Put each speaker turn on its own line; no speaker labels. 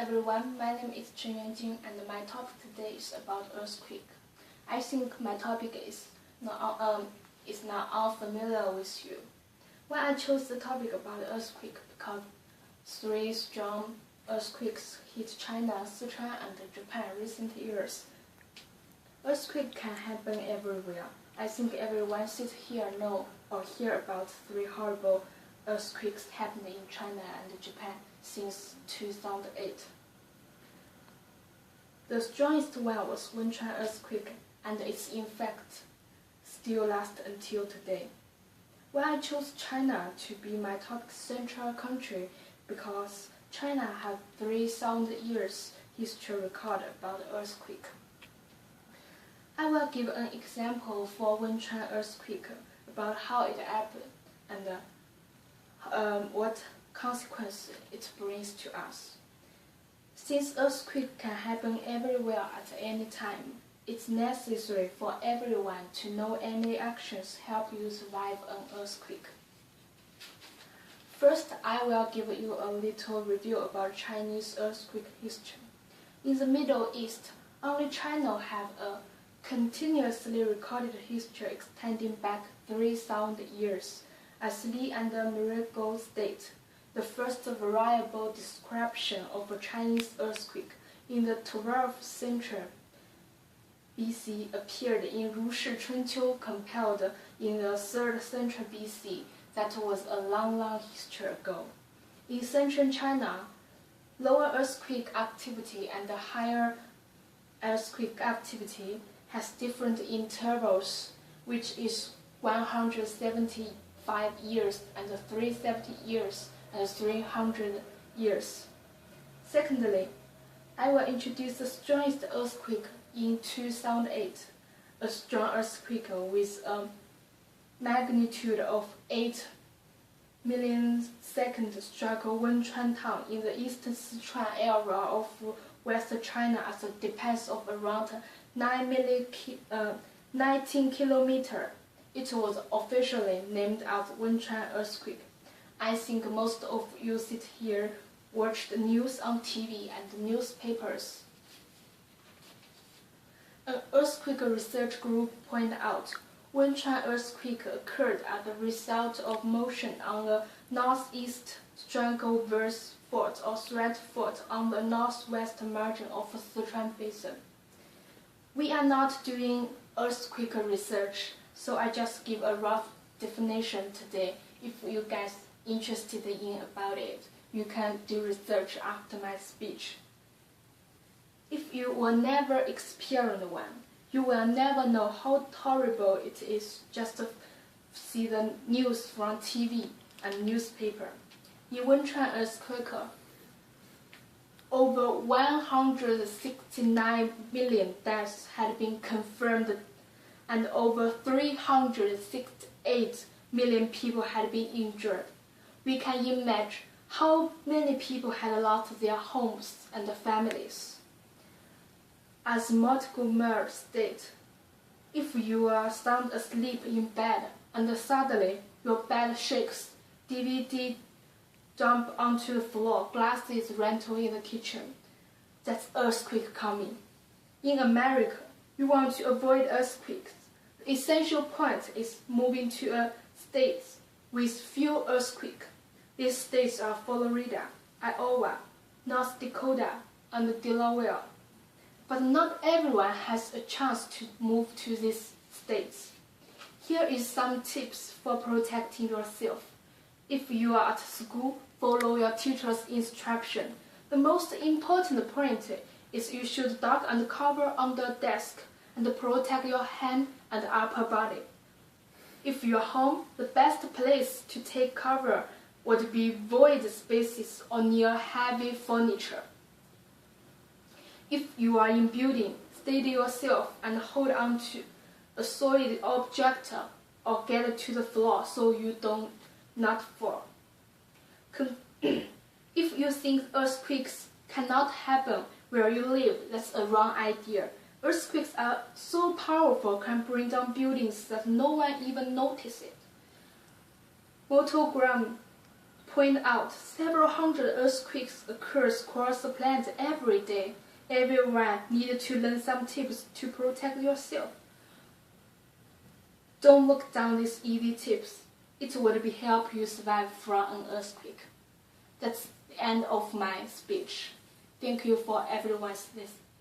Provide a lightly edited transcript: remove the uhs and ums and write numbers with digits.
everyone, my name is Chen Yuanjing and my topic today is about earthquake. I think my topic is not unfamiliar with you. When I chose the topic about earthquake because 3 strong earthquakes hit China, Sichuan and Japan in recent years. Earthquake can happen everywhere. I think everyone sits here know or hear about 3 horrible earthquakes happened in China and Japan since 2008. The strongest one was Wenchuan earthquake, and its effect still lasts until today. When I chose China to be my top central country because China has 3,000 years history record about earthquake. I will give an example for Wenchuan earthquake about how it happened and what consequences it brings to us. Since earthquake can happen everywhere at any time, it's necessary for everyone to know any actions help you survive an earthquake. First, I will give you a little review about Chinese earthquake history. In the Middle East, only China has a continuously recorded history extending back 3,000 years. As Li and Mirago state, the first variable description of a Chinese earthquake in the 12th century BC appeared in Ru Shi Chunqiu compiled in the 3rd century BC. That was a long history ago. In central China, lower earthquake activity and higher earthquake activity has different intervals, which is 175 years and 370 years and 300 years. Secondly, I will introduce the strongest earthquake in 2008, a strong earthquake with a magnitude of 8 million seconds struck Wenchuan town in the eastern Sichuan area of West China at a depth of around 19 kilometers. It was officially named as Wenchuan earthquake. I think most of you sit here watch the news on TV and newspapers. An earthquake research group pointed out Wenchuan earthquake occurred as a result of motion on the northeast Strangleverse Fault or Threat Fault on the northwest margin of the Sichuan Basin. We are not doing earthquake research, so I just give a rough definition today. If you guys interested in about it, you can do research after my speech. If you will never experience one, you will never know how horrible it is just to see the news from TV and newspaper. In Wenchuan earthquake, over 169 million deaths had been confirmed and over 368 million people had been injured. We can imagine how many people had lost their homes and families. As Montgomery stated, if you are sound asleep in bed and suddenly your bed shakes, DVD jump onto the floor, glasses rattle in the kitchen, that's earthquake coming. In America, you want to avoid earthquakes. The essential point is moving to a state with few earthquakes. These states are Florida, Iowa, North Dakota, and Delaware. But not everyone has a chance to move to these states. Here is some tips for protecting yourself. If you are at school, follow your teacher's instruction. The most important point is you should duck and cover on the desk and protect your hand and upper body. If you are home, the best place to take cover would be void spaces or near heavy furniture. If you are in building, steady yourself and hold on to a solid object or get to the floor so you don't not fall. If you think earthquakes cannot happen where you live, that's a wrong idea. Earthquakes are so powerful, can bring down buildings that no one even notices it. Motogram point out several hundred earthquakes occur across the planet every day. Everyone needs to learn some tips to protect yourself. Don't look down these easy tips. It will help you survive from an earthquake. That's the end of my speech. Thank you for everyone's listening.